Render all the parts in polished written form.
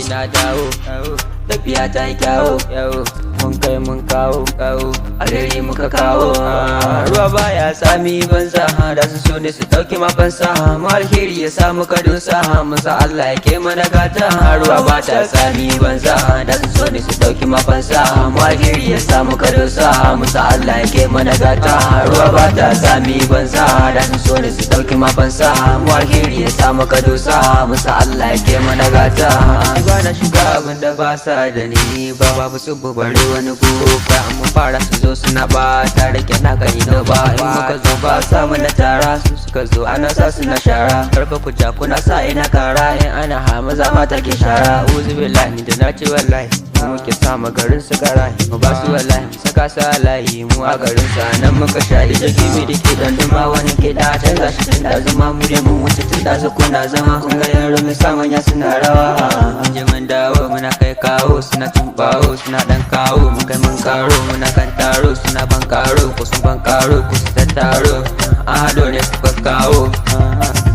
Na dawo tafiya ta yi kyawo mun kai mun kawo alheri muka kawo ruwa baya sami banza da su so ne su dauki mafansa mu alheri ya samu kadunsa musa Allah ya ke mana gata ruwa ba ta sami banza da su so ne su dauki mafansa mu alheri ya samu kadunsa musa Allah ya ke mana gata ruwa ba ta sami banza da su so ne su dauki mafansa mu alheri ya samu kadunsa musa Allah ya ke mana gata ba na shiga abin da ba sa da ni ba babu tsubu bare wani kuka mun fara su zo suna ba tare ke na gani da ba in muka zo ba sa mana tara su suka zo ana sa su na shara karfa ku ja kuna sa ina kara in ana hama zama take shara uzu billahi da na ce wallahi muke sama garin su kara mu ba su wallahi saka sa layi mu a garin sa nan muka shaɗi da kimi da ke dan duma wani ke da canza shi tun da zama mu da mun wuce tun da kuna zama kun ga yaro mai samanya suna rawa je mun dawo muna kai kawo suna tumbawo suna dan kawo mun kai mun karo muna kan taro suna ban karo ko sun ban karo ko su tattaro a hado ne su kawo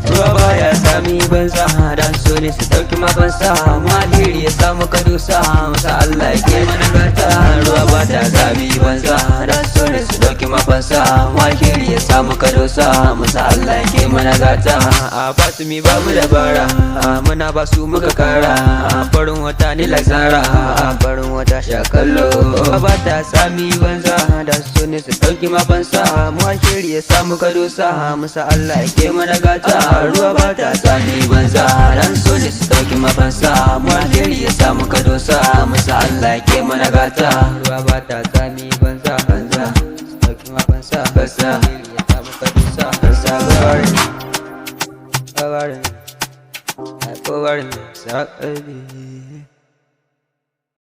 ruwa baya sami banza dan so ne su dauki mafansa mu alheri ya samu kadusa musa Allah ya ke mana gata ruwa ba ta sami banza dan so ne su dauki mafansa mu alheri ya samu kadusa musa Allah ya ke mana gata a basu mi ba mu dabara muna ba su muka kara farin wata ni lazara farin wata shakallo ba ta sami banza dan so ne su dauki mafansa mu alheri ya samu kadusa musa Allah ya ke mana gata ruwa ba ta sami banza dan so ne su dauki mafansa mu alheri ya samu kadosa musa Allah ya ke mana gata ruwa ba ta sami banza su dauki mafansa basa ya samu kadosa basa gawarin sa